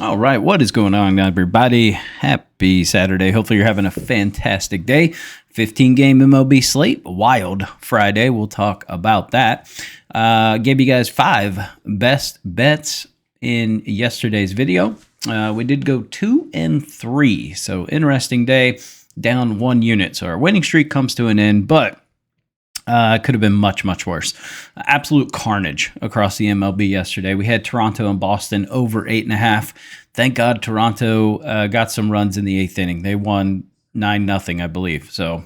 All right, what is going on, everybody? Happy Saturday. Hopefully, you're having a fantastic day. 15-game MLB slate, wild Friday. We'll talk about that. Gave you guys 5 best bets in yesterday's video. We did go 2 and 3, so interesting day. Down 1 unit, so our winning streak comes to an end, but could have been much, much worse. Absolute carnage across the MLB yesterday. We had Toronto and Boston over 8.5. Thank God Toronto got some runs in the 8th inning. They won 9-0, I believe. So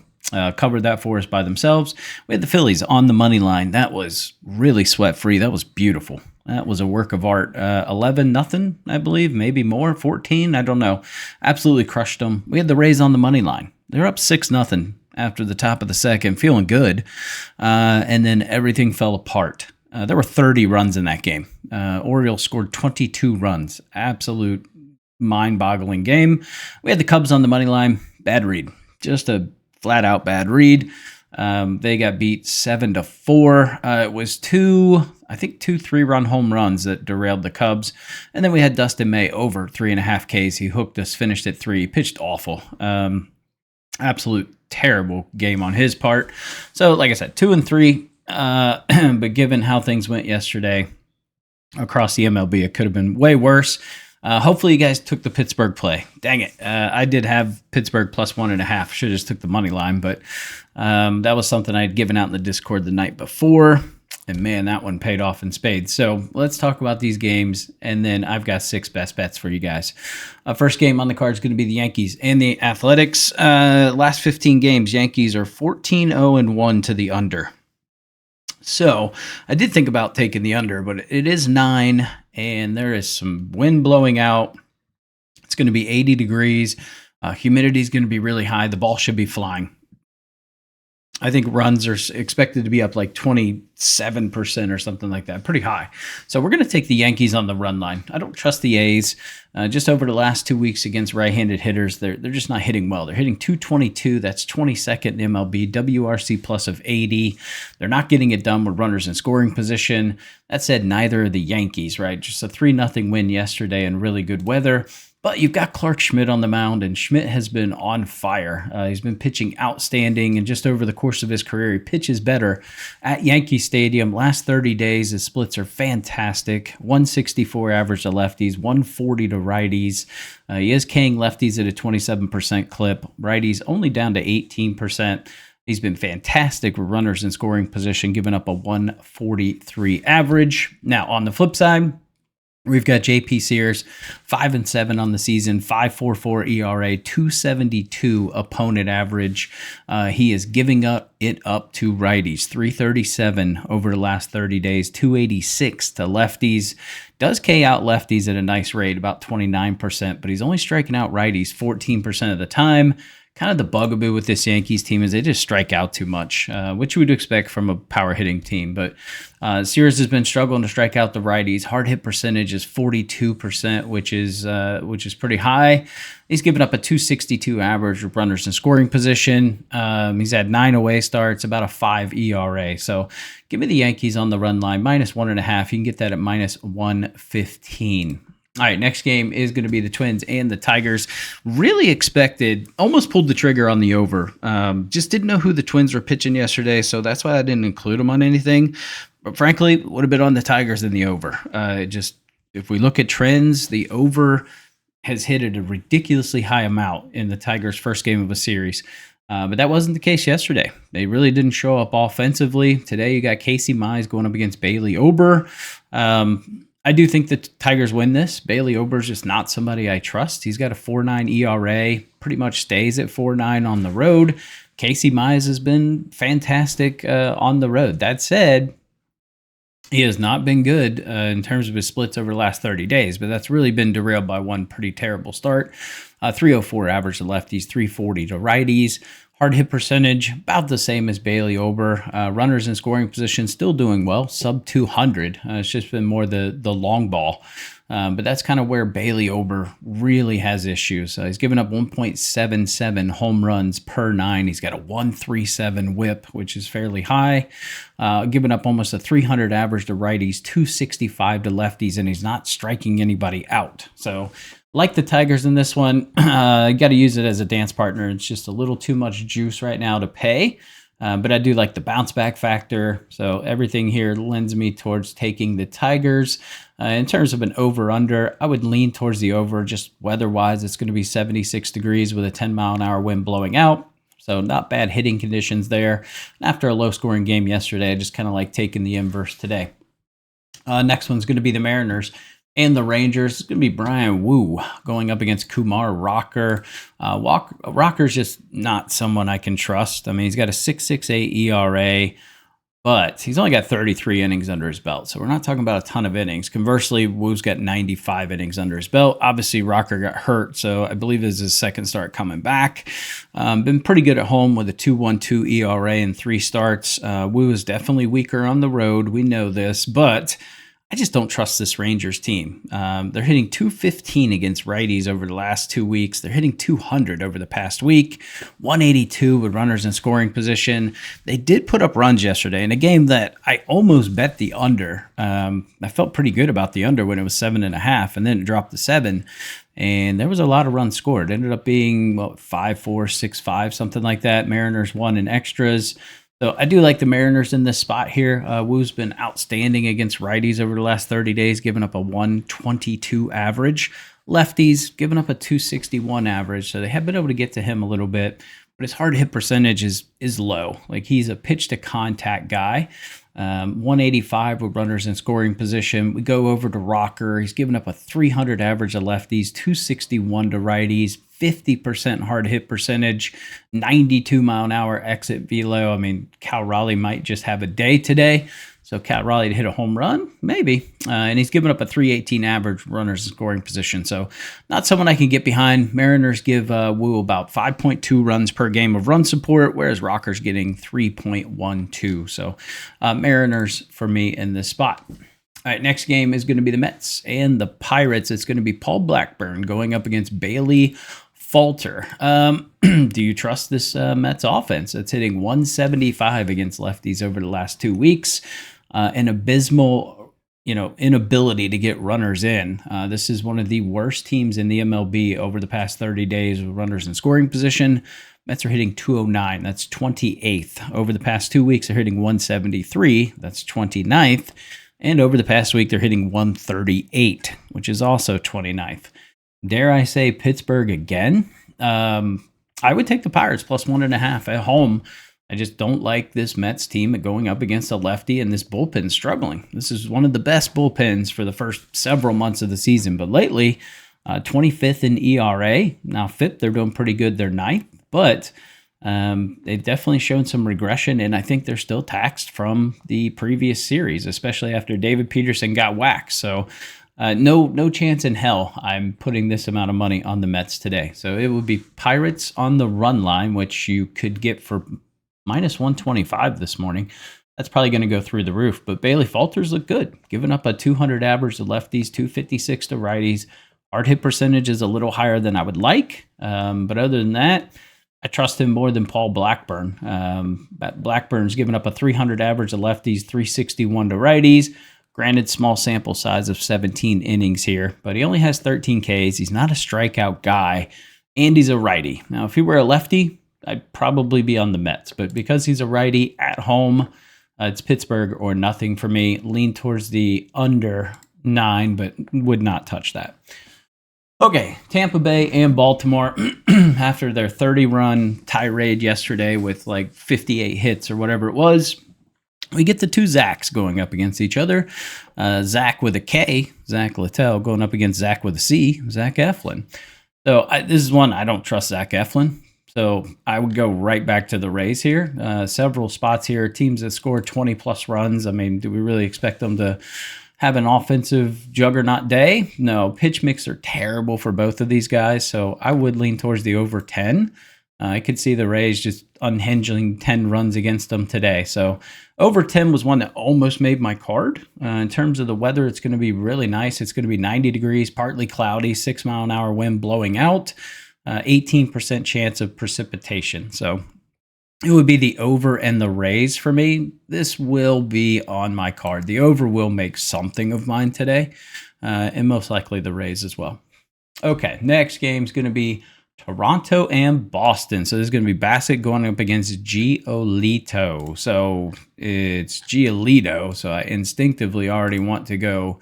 covered that for us by themselves. We had the Phillies on the money line. That was really sweat-free. That was beautiful. That was a work of art. 11-0, I believe, maybe more, 14, I don't know. Absolutely crushed them. We had the Rays on the money line. They're up 6-0 after the top of the second, feeling good. And then everything fell apart. There were 30 runs in that game. Orioles scored 22 runs. Absolute mind-boggling game. We had the Cubs on the money line. Bad read. Just a flat-out bad read. They got beat 7-4. It was two 3-run home runs that derailed the Cubs. And then we had Dustin May over 3.5 Ks. He hooked us, finished at 3. He pitched awful. Absolute terrible game on his part. So, like I said, 2 and 3. But given how things went yesterday across the MLB, it could have been way worse. Hopefully, you guys took the Pittsburgh play. Dang it. I did have Pittsburgh plus 1.5. Should have just took the money line, but that was something I had given out in the Discord the night before. And man, that one paid off in spades. So let's talk about these games, and then I've got 6 best bets for you guys. First game on the card is going to be the Yankees and the Athletics. Last 15 games, Yankees are 14-0-1 to the under. So I did think about taking the under, but it is 9, and there is some wind blowing out. It's going to be 80 degrees. Humidity is going to be really high. The ball should be flying. I think runs are expected to be up like 27% or something like that. Pretty high. So we're going to take the Yankees on the run line. I don't trust the A's. Just over the last 2 weeks against right-handed hitters, they're just not hitting well. They're hitting 222. That's 22nd in MLB. WRC plus of 80. They're not getting it done with runners in scoring position. That said, neither are the Yankees, right? Just a 3-0 win yesterday in really good weather. But you've got Clark Schmidt on the mound, and Schmidt has been on fire. He's been pitching outstanding, and just over the course of his career, he pitches better at Yankee Stadium. Last 30 days, his splits are fantastic. 164 average to lefties, 140 to righties. He is K'ing lefties at a 27% clip. Righties only down to 18%. He's been fantastic with runners in scoring position, giving up a 143 average. Now, on the flip side, we've got JP Sears, 5-7 on the season, 5.44 ERA, 272 opponent average. He is giving it up to righties, 337 over the last 30 days, 286 to lefties. Does K out lefties at a nice rate, about 29%, but he's only striking out righties 14% of the time. Kind of the bugaboo with this Yankees team is they just strike out too much, which you would expect from a power hitting team. But Sears has been struggling to strike out the righties. Hard hit percentage is 42%, which is pretty high. He's given up a 262 average with runners in scoring position. He's had 9 away starts, about a 5 ERA. So give me the Yankees on the run line, -1.5. You can get that at -115. All right, next game is going to be the Twins and the Tigers. Really expected, almost pulled the trigger on the over. Just didn't know who the Twins were pitching yesterday, so that's why I didn't include them on anything. But frankly, would have been on the Tigers than the over. If we look at trends, the over has hit at a ridiculously high amount in the Tigers' first game of a series. But that wasn't the case yesterday. They really didn't show up offensively. Today, you got Casey Mize going up against Bailey Ober. I do think the Tigers win this. Bailey Ober's just not somebody I trust. He's got a 4.9 ERA, pretty much stays at 4.9 on the road. Casey Mize has been fantastic on the road. That said, he has not been good in terms of his splits over the last 30 days, but that's really been derailed by one pretty terrible start. 304 average to lefties, 340 to righties. Hard hit percentage, about the same as Bailey Ober. Runners in scoring position, still doing well, sub 200. It's just been more the long ball. But that's kind of where Bailey Ober really has issues. He's given up 1.77 home runs per 9. He's got a 1.37 whip, which is fairly high. Giving up almost a 300 average to righties, 265 to lefties, and he's not striking anybody out. So like the Tigers in this one, you got to use it as a dance partner. It's just a little too much juice right now to pay. But I do like the bounce back factor. So everything here lends me towards taking the Tigers. In terms of an over-under, I would lean towards the over. Just weather-wise, it's going to be 76 degrees with a 10-mile-an-hour wind blowing out. So not bad hitting conditions there. After a low-scoring game yesterday, I just kind of like taking the inverse today. Next one's going to be the Mariners and the Rangers. It's going to be Brian Wu going up against Kumar Rocker. Rocker's just not someone I can trust. I mean, he's got a 6.68 ERA, but he's only got 33 innings under his belt. So we're not talking about a ton of innings. Conversely, Wu's got 95 innings under his belt. Obviously, Rocker got hurt, so I believe this is his second start coming back. Been pretty good at home with a 2.12 ERA in 3 starts. Wu is definitely weaker on the road. We know this, but I just don't trust this Rangers team. They're hitting 215 against righties over the last 2 weeks. They're hitting 200 over the past week, 182 with runners in scoring position. They did put up runs yesterday in a game that I almost bet the under. I felt pretty good about the under when it was 7.5, and then it dropped to 7. And there was a lot of runs scored. It ended up being 5-4, 6-5, something like that. Mariners won in extras. So I do like the Mariners in this spot here. Wu's been outstanding against righties over the last 30 days, giving up a 122 average. Lefties giving up a 261 average. So they have been able to get to him a little bit, but his hard hit percentage is low. Like, he's a pitch to contact guy. 185 with runners in scoring position. We go over to Rocker. He's given up a 300 average to lefties, 261 to righties, 50% hard hit percentage, 92 mile an hour exit velo. I mean, Cal Raleigh might just have a day today. So Cal Raleigh to hit a home run, maybe. And he's given up a 318 average runners in scoring position. So not someone I can get behind. Mariners give Wu about 5.2 runs per game of run support, whereas Rocker's getting 3.12. So Mariners for me in this spot. All right, next game is going to be the Mets and the Pirates. It's going to be Paul Blackburn going up against Bailey Falter. Do you trust this Mets offense? It's hitting 175 against lefties over the last 2 weeks. An abysmal, inability to get runners in. This is one of the worst teams in the MLB over the past 30 days with runners in scoring position. Mets are hitting 209. That's 28th. Over the past 2 weeks, they're hitting 173. That's 29th. And over the past week, they're hitting 138, which is also 29th. Dare I say Pittsburgh again? I would take the Pirates plus 1.5 at home. I just don't like this Mets team going up against a lefty, and this bullpen struggling. This is one of the best bullpens for the first several months of the season, but lately, 25th in ERA. Now, fifth, they're doing pretty good. They're ninth, but they've definitely shown some regression, and I think they're still taxed from the previous series, especially after David Peterson got waxed. So no chance in hell I'm putting this amount of money on the Mets today. So it would be Pirates on the run line, which you could get for minus 125 this morning. That's probably going to go through the roof. But Bailey Falters look good, giving up a 200 average to lefties, 256 to righties. Hard hit percentage is a little higher than I would like. But other than that, I trust him more than Paul Blackburn. Blackburn's given up a 300 average to lefties, 361 to righties. Granted, small sample size of 17 innings here, but he only has 13 Ks. He's not a strikeout guy, and he's a righty. Now, if he were a lefty, I'd probably be on the Mets, but because he's a righty at home, it's Pittsburgh or nothing for me. Lean towards the under 9, but would not touch that. Okay, Tampa Bay and Baltimore, after their 30-run tirade yesterday with like 58 hits or whatever it was, we get the two Zachs going up against each other. Zach with a K, Zach Littell, going up against Zach with a C, Zach Eflin. So this is one I don't trust Zach Eflin. So I would go right back to the Rays here. Several spots here, teams that score 20-plus runs. I mean, do we really expect them to have an offensive juggernaut day? No, pitch mix are terrible for both of these guys. So I would lean towards the over 10. I could see the Rays just unhinging 10 runs against them today. So over 10 was one that almost made my card. In terms of the weather, it's going to be really nice. It's going to be 90 degrees, partly cloudy, 6-mile-an-hour wind blowing out, 18% chance of precipitation. So it would be the over and the Rays for me. This will be on my card. The over will make something of mine today, and most likely the Rays as well. Okay, next game is going to be Toronto and Boston. So this is going to be Bassett going up against Giolito. So it's Giolito. So I instinctively already want to go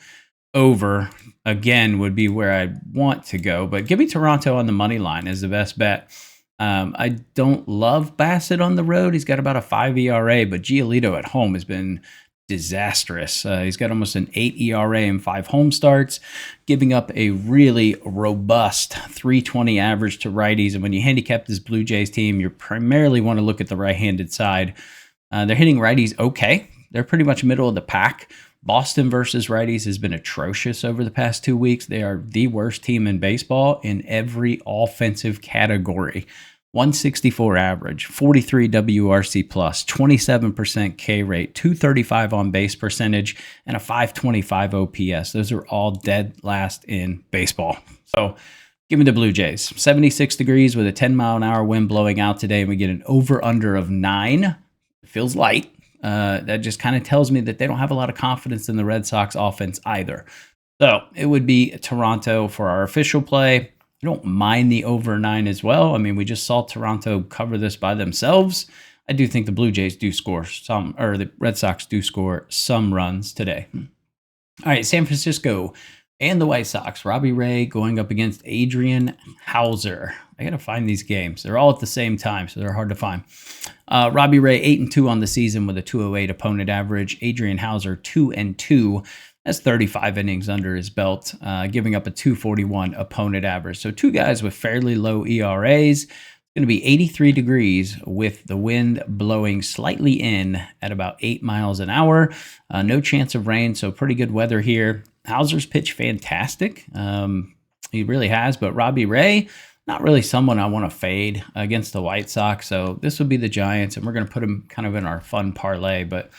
over. Again, would be where I want to go. But give me Toronto on the money line as the best bet. I don't love Bassett on the road. He's got about a 5 ERA, but Giolito at home has been disastrous. He's got almost an 8 ERA in 5 home starts, giving up a really robust 320 average to righties. And when you handicap this Blue Jays team, you primarily want to look at the right-handed side. They're hitting righties okay. They're pretty much middle of the pack. Boston versus righties has been atrocious over the past 2 weeks. They are the worst team in baseball in every offensive category. 164 average, 43 WRC plus, 27% K rate, 235 on base percentage, and a 525 OPS. Those are all dead last in baseball. So give me the Blue Jays. 76 degrees with a 10-mile-an-hour wind blowing out today, and we get an over-under of 9. It feels light. That just kind of tells me that they don't have a lot of confidence in the Red Sox offense either. So it would be Toronto for our official play. I don't mind the over 9 as well. I mean, we just saw Toronto cover this by themselves. I do think the Blue Jays do score some, or the Red Sox do score some runs today. All right, San Francisco and the White Sox. Robbie Ray going up against Adrian Hauser. I got to find these games. They're all at the same time, so they're hard to find. Robbie Ray 8-2 on the season with a 208 opponent average. Adrian Hauser 2-2. That's 35 innings under his belt, giving up a 241 opponent average. So two guys with fairly low ERAs. It's going to be 83 degrees with the wind blowing slightly in at about 8 miles an hour. No chance of rain, so pretty good weather here. Hauser's pitched fantastic. He really has, but Robbie Ray, not really someone I want to fade against the White Sox. So this would be the Giants, and we're going to put him kind of in our fun parlay, but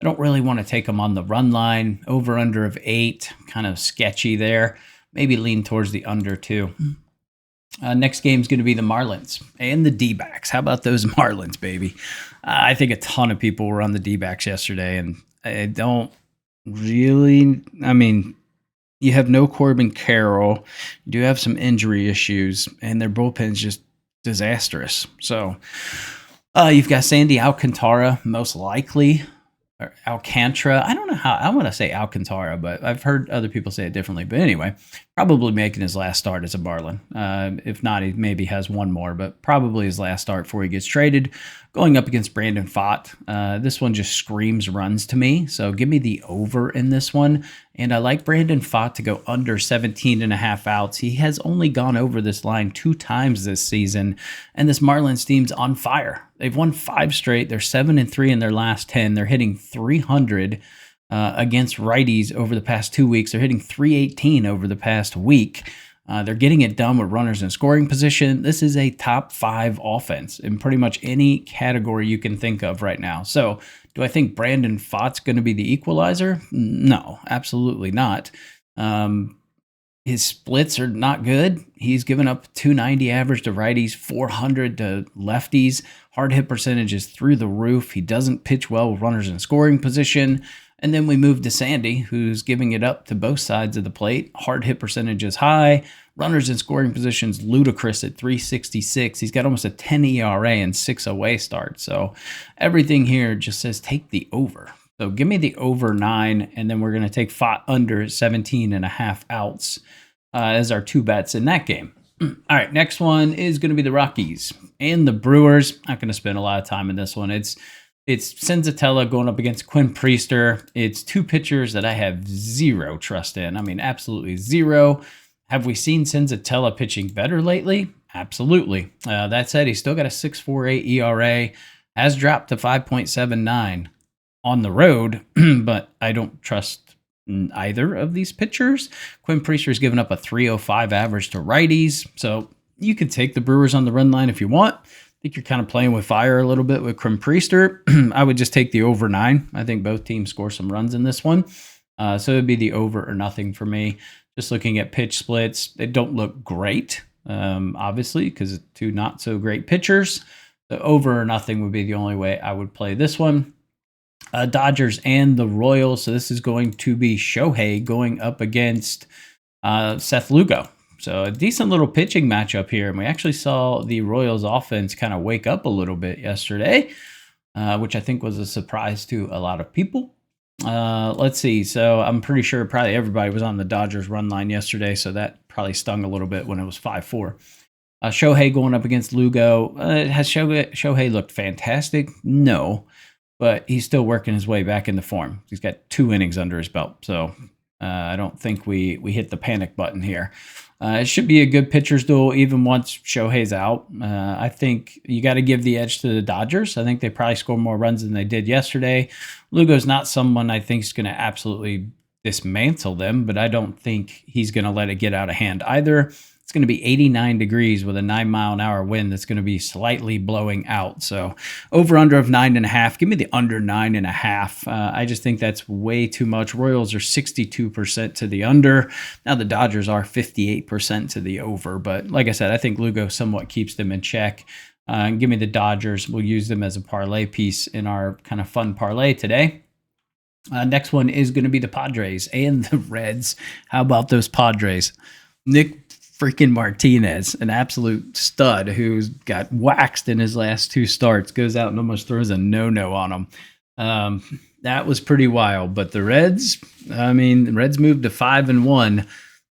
I don't really want to take them on the run line. Over under of 8, kind of sketchy there. Maybe lean towards the under too. Next game is going to be the Marlins and the D-backs. How about those Marlins, baby? I think a ton of people were on the D-backs yesterday, and I don't really, I mean, you have no Corbin Carroll. You do have some injury issues, and their bullpen's just disastrous. So you've got Sandy Alcantara, most likely. Or Alcantara. I don't know how I want to say Alcantara, but I've heard other people say it differently. But anyway, probably making his last start as a Marlin. If not, he maybe has one more, but probably his last start before he gets traded. Going up against Brandon Pfaadt. This one just screams runs to me. So give me the over in this one. And I like Brandon Pfaadt to go under 17.5 outs. He has only gone over this line 2 times this season. And this Marlins team's on fire. They've won 5 straight. They're 7-3 in their last 10. They're hitting 300 against righties over the past 2 weeks. They're hitting 318 over the past week. They're getting it done with runners in scoring position. This is a top 5 offense in pretty much any category you can think of right now. So do I think Brandon Pfaadt's going to be the equalizer? No, absolutely not. His splits are not good. He's given up 290 average to righties, 400 to lefties. Hard hit percentage is through the roof. He doesn't pitch well with runners in scoring position. And then we move to Sandy, who's giving it up to both sides of the plate. Hard hit percentage is high. Runners in scoring positions ludicrous at 366. He's got almost a 10 ERA and 6 away starts. So everything here just says take the over. So give me the over 9, and then we're going to take Pfaadt under 17.5 outs as our 2 bets in that game. All right, next one is going to be the Rockies and the Brewers. Not going to spend a lot of time in this one. It's Senzatella going up against Quinn Priester. It's 2 pitchers that I have zero trust in. I mean, absolutely zero. Have we seen Senzatella pitching better lately? Absolutely. That said, he's still got a 6.48 ERA, has dropped to 5.79 on the road, but I don't trust either of these pitchers. Quinn Priester's given up a 305 average to righties, so You could take the Brewers on the run line if you want. I think you're kind of playing with fire a little bit with Krim Priester. I would just take the over 9. I think both teams score some runs in this one. So it would be the over or nothing for me. Just looking at pitch splits, they don't look great, obviously, because it's 2 not so great pitchers. The over or nothing would be the only way I would play this one. Dodgers and the Royals. So this is going to be Shohei going up against Seth Lugo. So a decent little pitching matchup here. And we actually saw the Royals offense kind of wake up a little bit yesterday, which I think was a surprise to a lot of people. Let's see. So I'm pretty sure probably everybody was on the Dodgers run line yesterday. So that probably stung a little bit when it was 5-4. Shohei going up against Lugo. Has Shohei looked fantastic? No, but he's still working his way back into form. He's got 2 innings under his belt. So I don't think we hit the panic button here. It should be a good pitcher's duel even once Shohei's out. I think you got to give the edge to the Dodgers. I think they probably score more runs than they did yesterday. Lugo's not someone I think is going to absolutely dismantle them, but I don't think he's going to let it get out of hand either. It's going to be 89 degrees with a 9-mile-an-hour wind that's going to be slightly blowing out. So over under of 9.5. Give me the under 9.5. I just think that's way too much. Royals are 62% to the under. Now the Dodgers are 58% to the over. But like I said, I think Lugo somewhat keeps them in check. Give me the Dodgers. We'll use them as a parlay piece in our kind of fun parlay today. Next one is going to be the Padres and the Reds. How about those Padres? Nick freaking Martinez, an absolute stud who's got waxed in his last 2 starts, goes out and almost throws a no-no on him. That was pretty wild. But the Reds, the Reds moved to 5-1,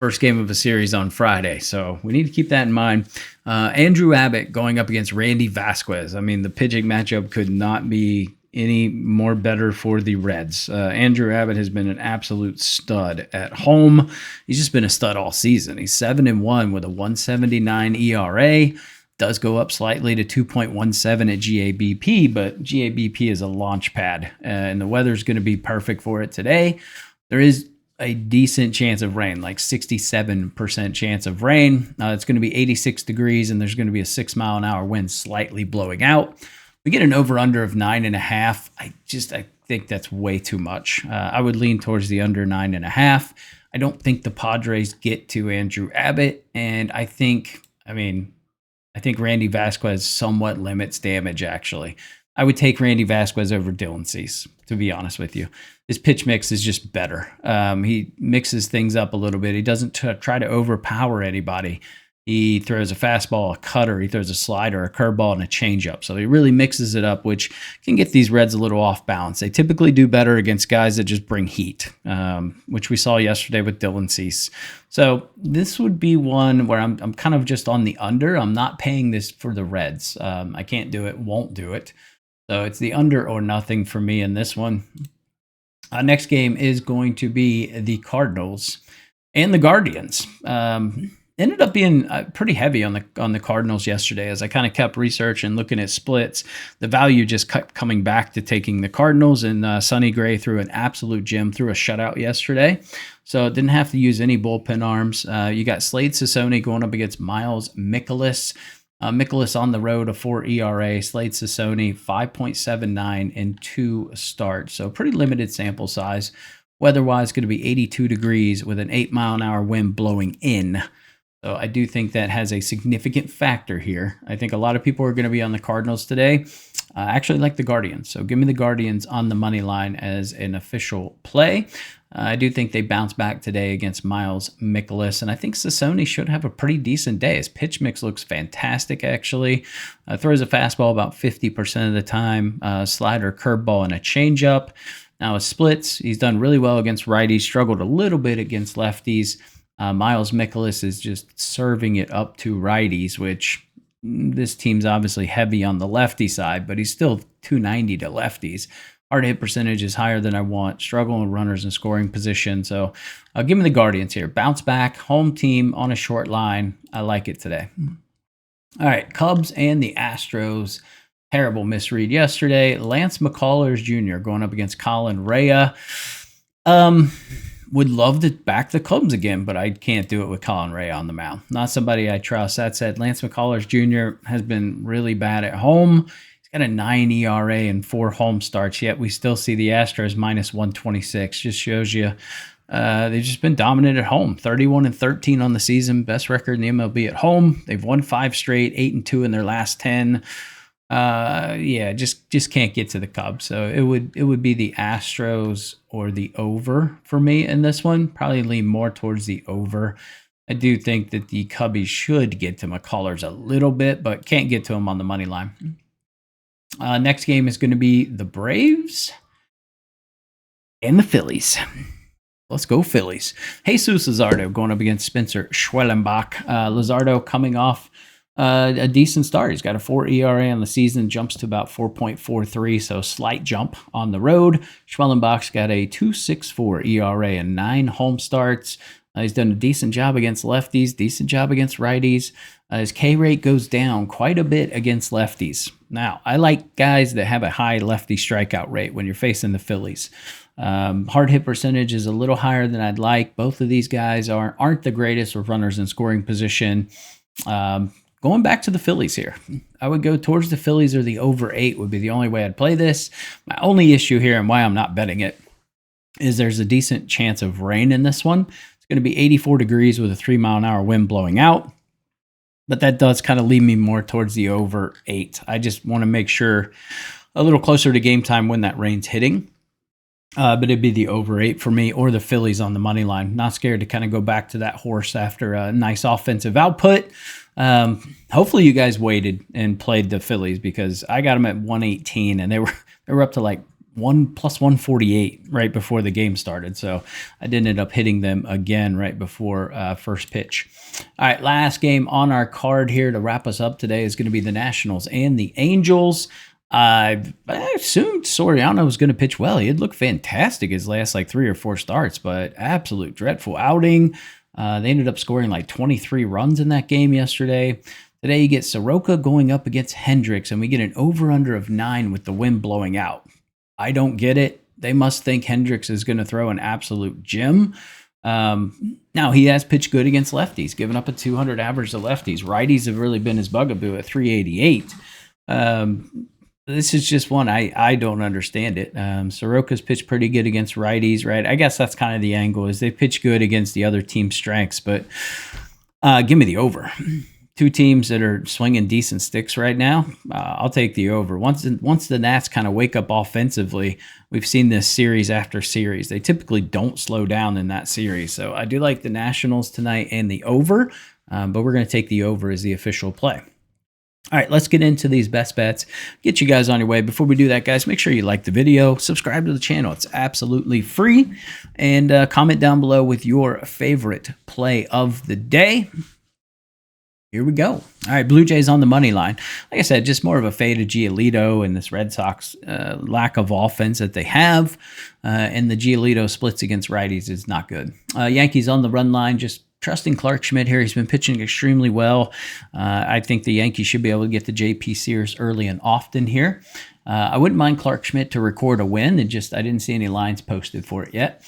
first game of a series on Friday. So we need to keep that in mind. Andrew Abbott going up against Randy Vasquez. The pitching matchup could not be any more better for the Reds. Andrew Abbott has been an absolute stud at home. He's just been a stud all season. He's 7-1 with a 1.79 ERA. Does go up slightly to 2.17 at GABP, but GABP is a launch pad, and the weather's going to be perfect for it today. There is a decent chance of rain, like 67% chance of rain. It's going to be 86 degrees, and there's going to be a 6-mile-an-hour wind slightly blowing out. We get an over-under of 9.5. I think that's way too much. I would lean towards the under 9.5. I don't think the Padres get to Andrew Abbott, and I think Randy Vasquez somewhat limits damage, actually. I would take Randy Vasquez over Dylan Cease, to be honest with you. His pitch mix is just better. He mixes things up a little bit. He doesn't try to overpower anybody. He throws a fastball, a cutter, he throws a slider, a curveball, and a changeup. So he really mixes it up, which can get these Reds a little off balance. They typically do better against guys that just bring heat, which we saw yesterday with Dylan Cease. So this would be one where I'm kind of just on the under. I'm not paying this for the Reds. I can't do it, won't do it. So it's the under or nothing for me in this one. Next game is going to be the Cardinals and the Guardians. Ended up being pretty heavy on the Cardinals yesterday as I kind of kept researching, looking at splits. The value just kept coming back to taking the Cardinals, and Sonny Gray threw an absolute gem, threw a shutout yesterday. So didn't have to use any bullpen arms. You got Slade Sassone going up against Miles Mikolas. Mikolas on the road, a 4 ERA. Slade Sassone, 5.79 in 2 starts. So pretty limited sample size. Weather-wise, going to be 82 degrees with an 8-mile-an-hour wind blowing in. So I do think that has a significant factor here. I think a lot of people are going to be on the Cardinals today. I actually like the Guardians. So give me the Guardians on the money line as an official play. I do think they bounce back today against Miles Mikolas. And I think Sassone should have a pretty decent day. His pitch mix looks fantastic, actually. Throws a fastball about 50% of the time. Slider, curveball, and a changeup. Now his splits, he's done really well against righties. Struggled a little bit against lefties. Miles Mikolas is just serving it up to righties, which this team's obviously heavy on the lefty side, but he's still 290 to lefties. Hard hit percentage is higher than I want. Struggling with runners in scoring position. So give me the Guardians here. Bounce back, home team on a short line. I like it today. All right, Cubs and the Astros. Terrible misread yesterday. Lance McCullers Jr. going up against Colin Rea. Would love to back the Cubs again, but I can't do it with Colin Ray on the mound. Not somebody I trust. That said, Lance McCullers Jr. has been really bad at home. He's got a 9 ERA and 4 home starts, yet we still see the Astros minus 126. Just shows you they've just been dominant at home. 31-13 on the season, best record in the MLB at home. They've won 5 straight, 8-2 in their last 10. Yeah, just can't get to the Cubs. So it would be the Astros or the over for me in this one. Probably lean more towards the over. I do think that the Cubbies should get to McCullers a little bit, but can't get to him on the money line. Next game is going to be the Braves and the Phillies. Let's go Phillies. Jesus Luzardo going up against Spencer Schwellenbach. Luzardo coming off a decent start. He's got a 4 ERA on the season, jumps to about 4.43, so slight jump on the road. Schwellenbach's got a 2.64 ERA and 9 home starts. He's done a decent job against lefties, decent job against righties. His K rate goes down quite a bit against lefties. Now, I like guys that have a high lefty strikeout rate when you're facing the Phillies. Hard hit percentage is a little higher than I'd like. Both of these guys aren't the greatest with runners in scoring position. Going back to the Phillies here, I would go towards the Phillies, or the over 8 would be the only way I'd play this. My only issue here, and why I'm not betting it, is there's a decent chance of rain in this one. It's going to be 84 degrees with a 3-mile-an-hour wind blowing out. But that does kind of lead me more towards the over 8. I just want to make sure a little closer to game time when that rain's hitting. But it'd be the over 8 for me, or the Phillies on the money line. Not scared to kind of go back to that horse after a nice offensive output. Hopefully you guys waited and played the Phillies, because I got them at 118 and they were up to like plus 148 right before the game started. So I did end up hitting them again right before first pitch. All right, last game on our card here to wrap us up today is going to be the Nationals and the Angels. I assumed Soriano was going to pitch well. He had looked fantastic his last like 3 or 4 starts, but absolute dreadful outing. They ended up scoring like 23 runs in that game yesterday. Today you get Soroka going up against Hendricks, and we get an over-under of 9 with the wind blowing out. I don't get it. They must think Hendricks is going to throw an absolute gem. Now, he has pitched good against lefties, giving up a 200 average to lefties. Righties have really been his bugaboo at 388. This is just one I don't understand it. Soroka's pitched pretty good against righties, right? I guess that's kind of the angle, is they pitch good against the other team's strengths, but give me the over. 2 teams that are swinging decent sticks right now. I'll take the over. Once the Nats kind of wake up offensively, we've seen this series after series. They typically don't slow down in that series. So I do like the Nationals tonight and the over, but we're going to take the over as the official play. All right, let's get into these best bets. Get you guys on your way. Before we do that, guys, make sure you like the video, subscribe to the channel. It's absolutely free. And comment down below with your favorite play of the day. Here we go. All right, Blue Jays on the money line. Like I said, just more of a fade of Giolito and this Red Sox lack of offense that they have. And the Giolito splits against righties is not good. Yankees on the run line, just trusting Clark Schmidt here. He's been pitching extremely well. I think the Yankees should be able to get the JP Sears early and often here. I wouldn't mind Clark Schmidt to record a win. I didn't see any lines posted for it yet.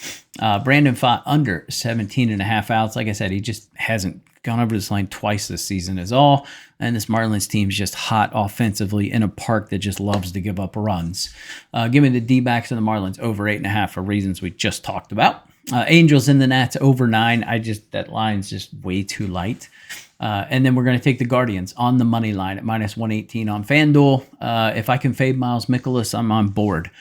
Brandon Pfaadt under 17.5 outs. Like I said, he just hasn't gone over this line twice this season is all. And this Marlins team is just hot offensively in a park that just loves to give up runs. Give me the D-backs and the Marlins over 8.5 for reasons we just talked about. Angels and the Nats over 9. That line's just way too light. And then we're going to take the Guardians on the money line at minus 118 on FanDuel. If I can fade Miles Mikolas, I'm on board.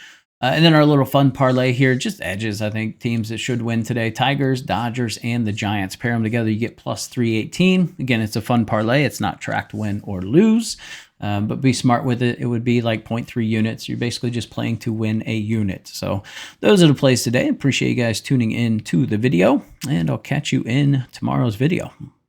And then our little fun parlay here, just edges, I think, teams that should win today. Tigers, Dodgers, and the Giants. Pair them together, you get plus 318. Again, it's a fun parlay. It's not tracked win or lose. But be smart with it. It would be like 0.3 units. You're basically just playing to win a unit. So those are the plays today. Appreciate you guys tuning in to the video, and I'll catch you in tomorrow's video.